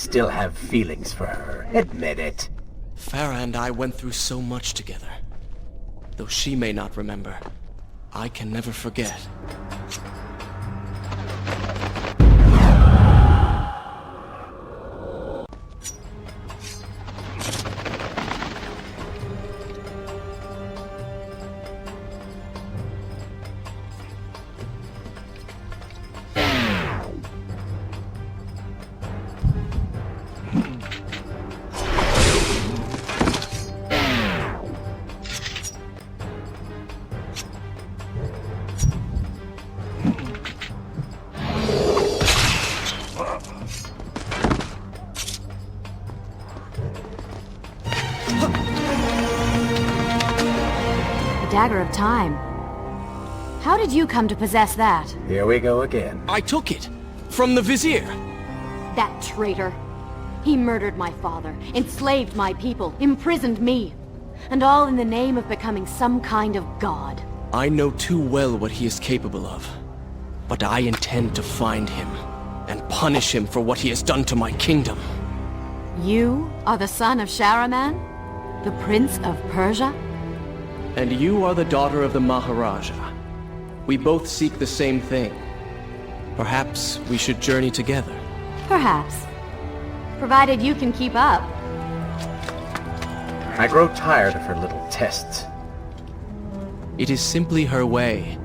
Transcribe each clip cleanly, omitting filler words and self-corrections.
still have feelings for her. Admit it. Farah and I went through so much together. Though she may not remember, I can never forget. Dagger of Time. How did you come to possess that? Here we go again. I took it! From the Vizier! That traitor. He murdered my father, enslaved my people, imprisoned me. And all in the name of becoming some kind of god. I know too well what he is capable of. But I intend to find him, and punish him for what he has done to my kingdom. You are the son of Shahraman? The Prince of Persia? And you are the daughter of the Maharaja. We both seek the same thing. Perhaps we should journey together. Perhaps. Provided you can keep up. I grow tired of her little tests. It is simply her way.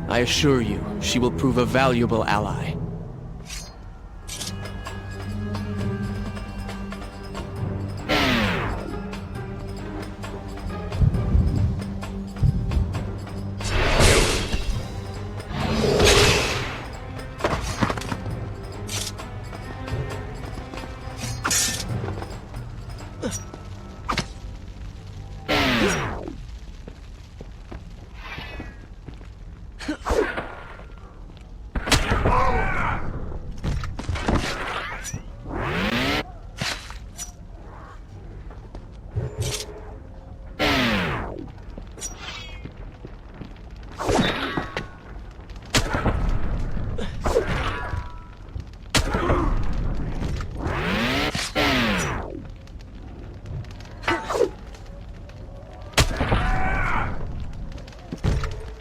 I assure you, she will prove a valuable ally.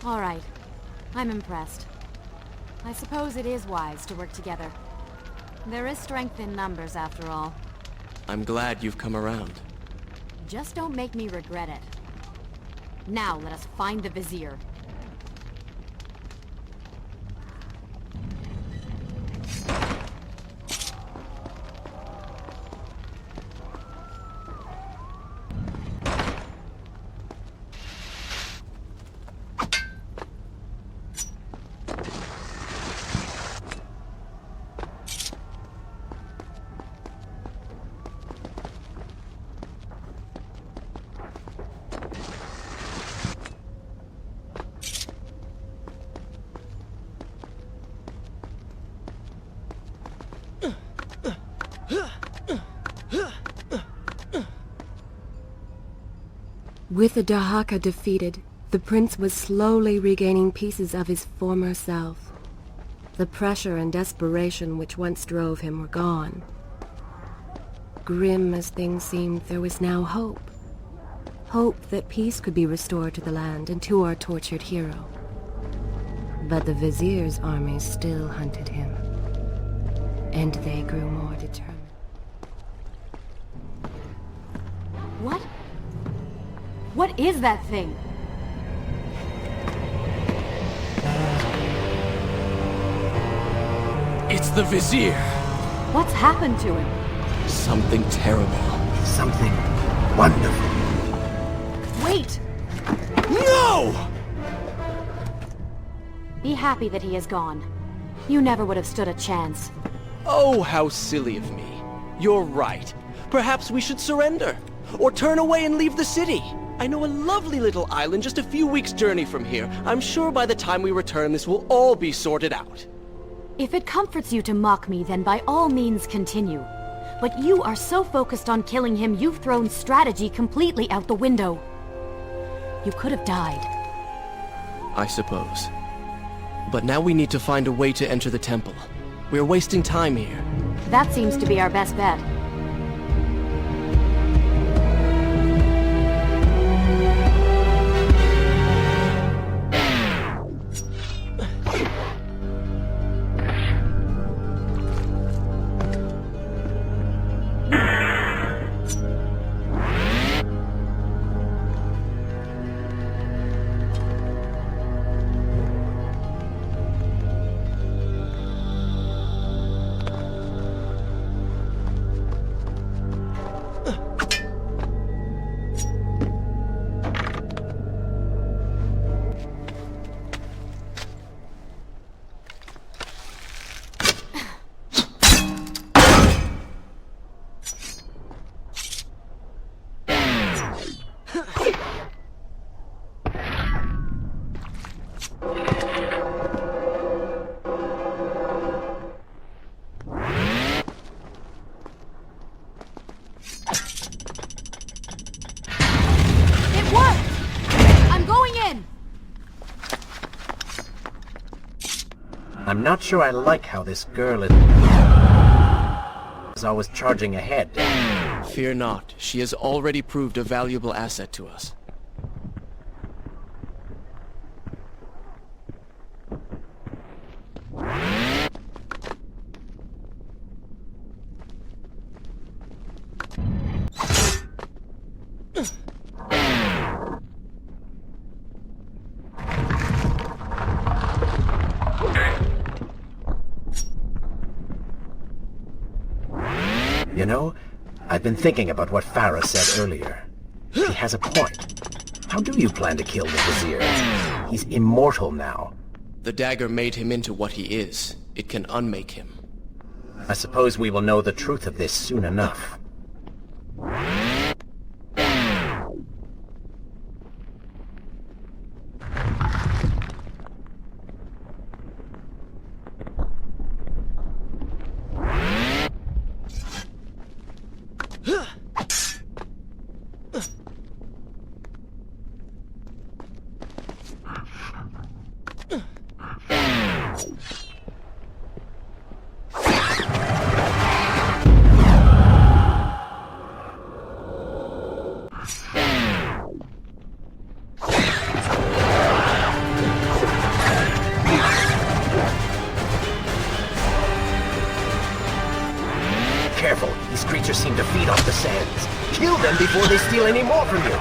All right. I'm impressed. I suppose it is wise to work together. There is strength in numbers, after all. I'm glad you've come around. Just don't make me regret it. Now let us find the Vizier. With the Dahaka defeated, the prince was slowly regaining pieces of his former self. The pressure and desperation which once drove him were gone. Grim as things seemed, there was now hope. Hope that peace could be restored to the land and to our tortured hero. But the Vizier's armies still hunted him, and they grew more determined. What? What is that thing? It's the Vizier! What's happened to him? Something terrible. Something wonderful. Wait! No! Be happy that he is gone. You never would have stood a chance. Oh, how silly of me. You're right. Perhaps we should surrender. Or turn away and leave the city. I know a lovely little island just a few weeks' journey from here. I'm sure by the time we return, this will all be sorted out. If it comforts you to mock me, then by all means continue. But you are so focused on killing him, you've thrown strategy completely out the window. You could have died. I suppose. But now we need to find a way to enter the temple. We're wasting time here. That seems to be our best bet. I'm not sure I like how this girl is always charging ahead. Fear not, she has already proved a valuable asset to us. You know, I've been thinking about what Farah said earlier. She has a point. How do you plan to kill the Vizier? He's immortal now. The dagger made him into what he is. It can unmake him. I suppose we will know the truth of this soon enough. Careful, these creatures seem to feed off the sands. Kill them before they steal any more from you.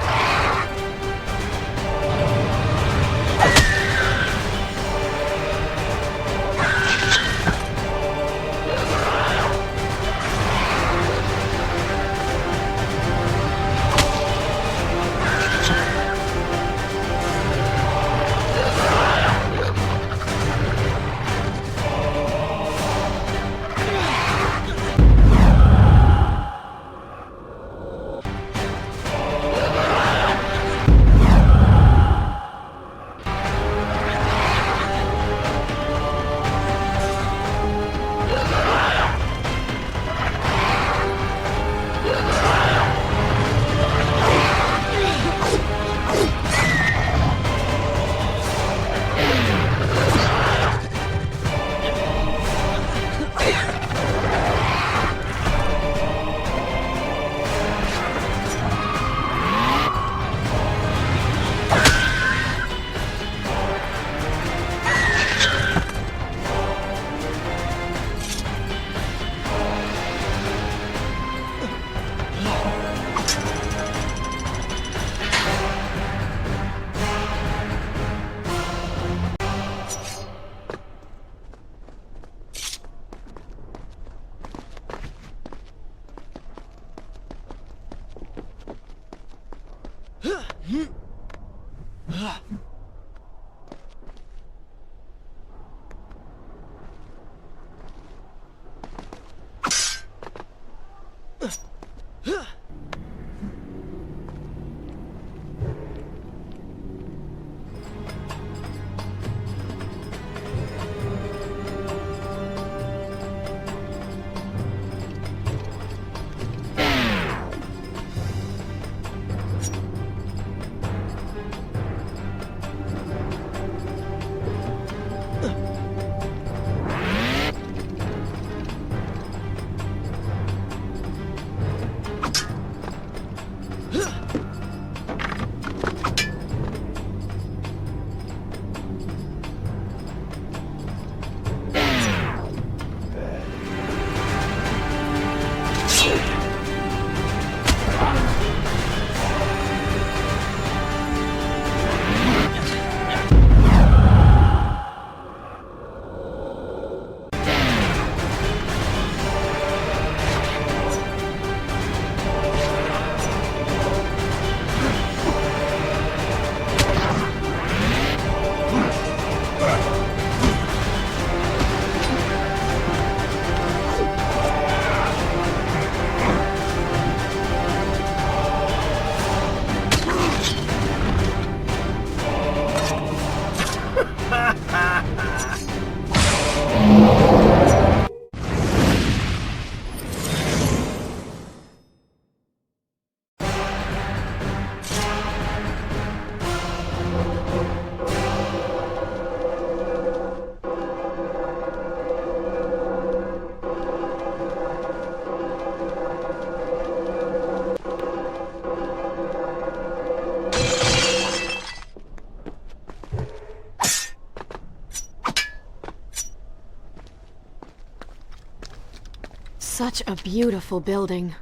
Such a beautiful building.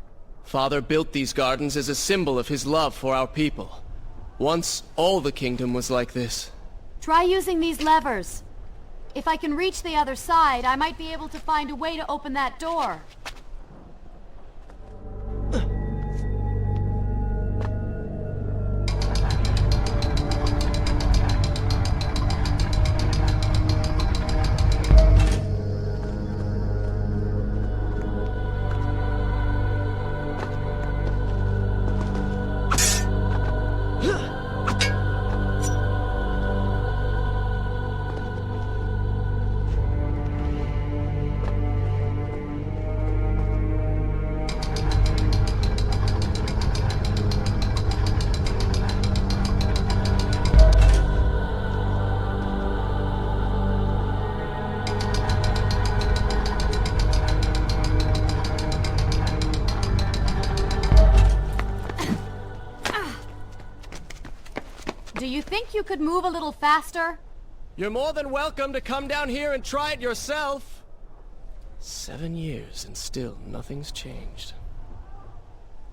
Father built these gardens as a symbol of his love for our people. Once, all the kingdom was like this. Try using these levers. If I can reach the other side, I might be able to find a way to open that door. Do you think you could move a little faster? You're more than welcome to come down here and try it yourself. 7 years and still nothing's changed.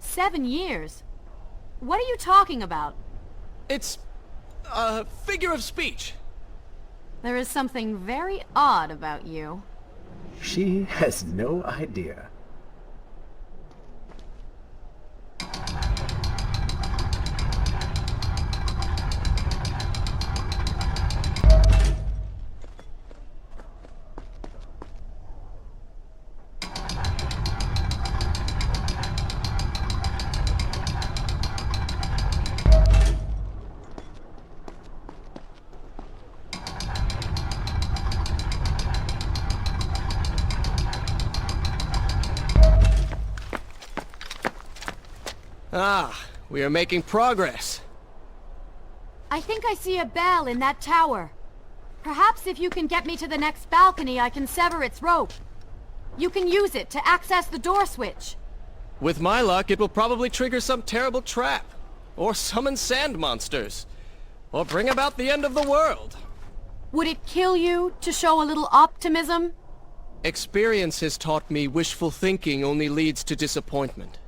7 years? What are you talking about? It's a figure of speech. There is something very odd about you. She has no idea. Ah, we are making progress. I think I see a bell in that tower. Perhaps if you can get me to the next balcony, I can sever its rope. You can use it to access the door switch. With my luck, it will probably trigger some terrible trap. Or summon sand monsters. Or bring about the end of the world. Would it kill you to show a little optimism? Experience has taught me wishful thinking only leads to disappointment.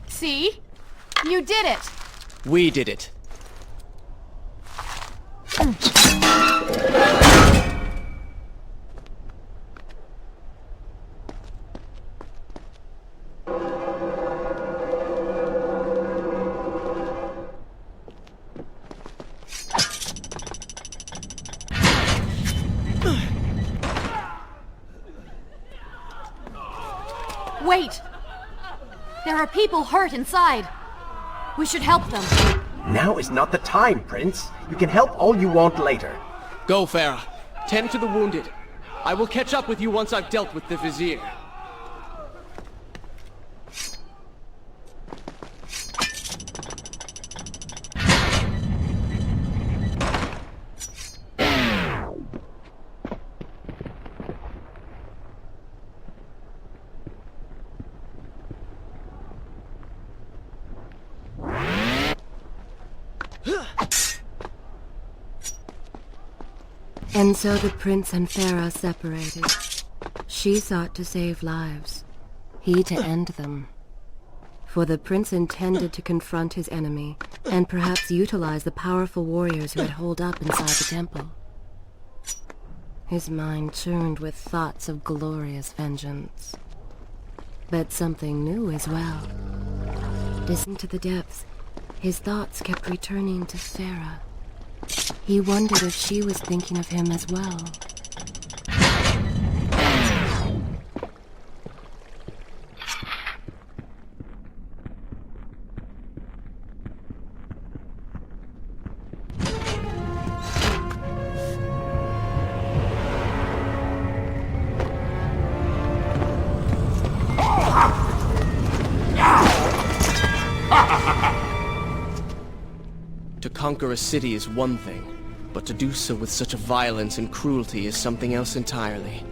See? You did it! We did it. Wait! There are people hurt inside. We should help them. Now is not the time, Prince. You can help all you want later. Go, Farah. Tend to the wounded. I will catch up with you once I've dealt with the Vizier. And so the prince and Farah separated. She sought to save lives, he to end them. For the prince intended to confront his enemy, and perhaps utilize the powerful warriors who had holed up inside the temple. His mind churned with thoughts of glorious vengeance. But something new as well. Listening to the depths, his thoughts kept returning to Farah. He wondered if she was thinking of him as well. To conquer a city is one thing, but to do so with such a violence and cruelty is something else entirely.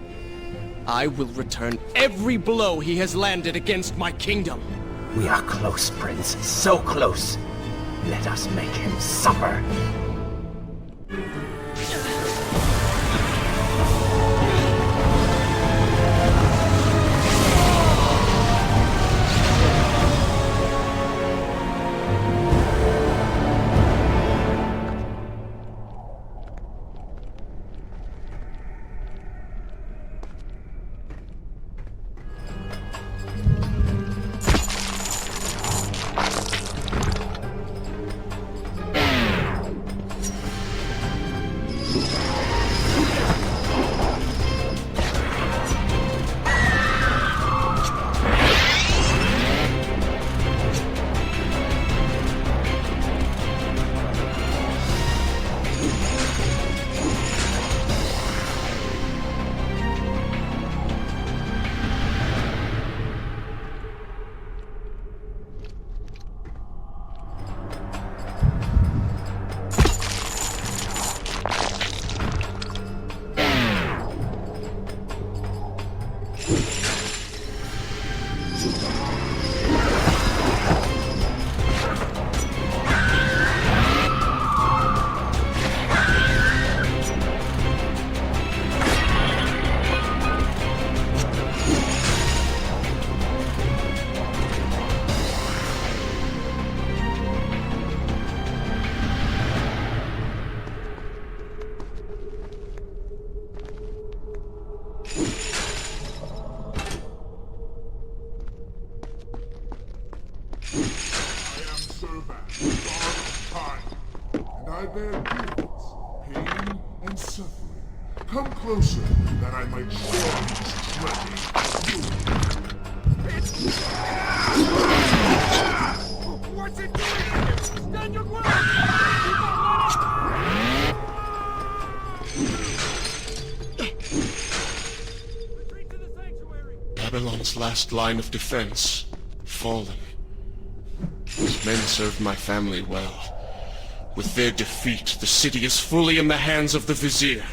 I will return every blow he has landed against my kingdom. We are close, Prince. So close. Let us make him suffer. I bear grievance, pain, and suffering. Come closer, that I might share these treasures. What's it doing? Stand your ground! Retreat to the sanctuary! Babylon's last line of defense, fallen. These men served my family well. With their defeat, the city is fully in the hands of the Vizier.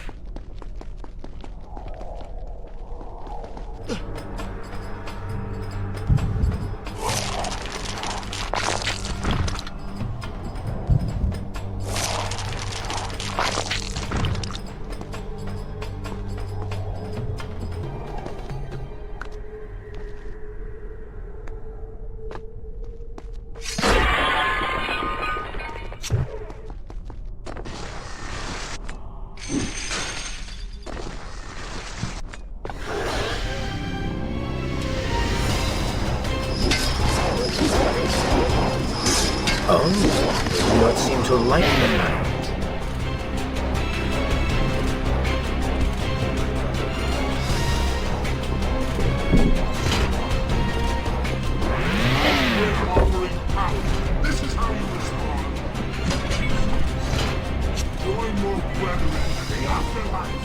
Oh, you do not seem to like the night. Offering power. This is how you respond. Join your brethren in the afterlife.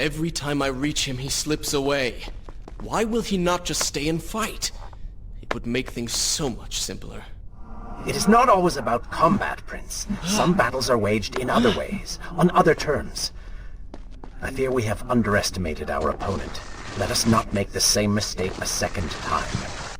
Every time I reach him, he slips away. Why will he not just stay and fight? It would make things so much simpler. It is not always about combat, Prince. Some battles are waged in other ways, on other terms. I fear we have underestimated our opponent. Let us not make the same mistake a second time.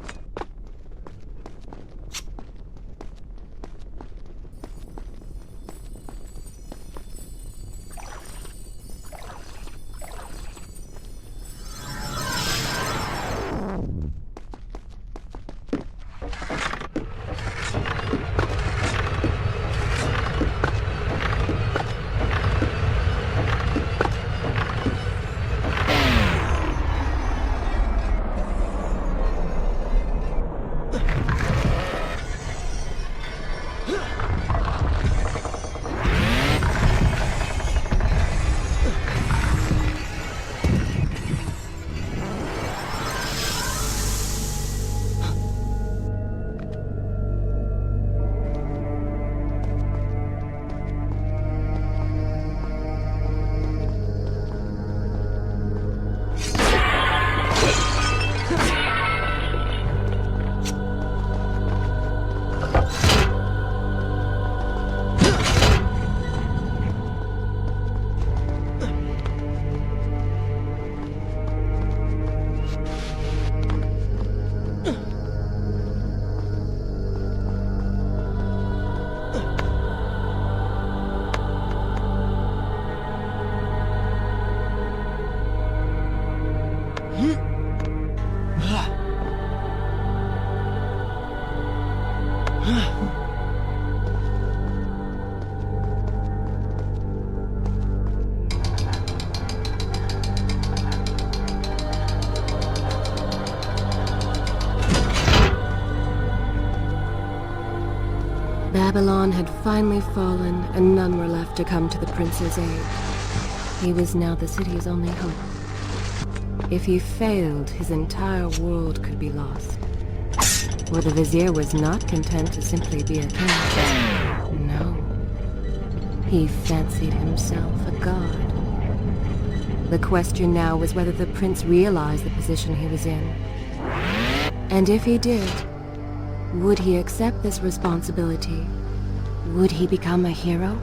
Babylon had finally fallen, and none were left to come to the prince's aid. He was now the city's only hope. If he failed, his entire world could be lost. For the vizier was not content to simply be a king. No. He fancied himself a god. The question now was whether the prince realized the position he was in. And if he did, would he accept this responsibility? Would he become a hero?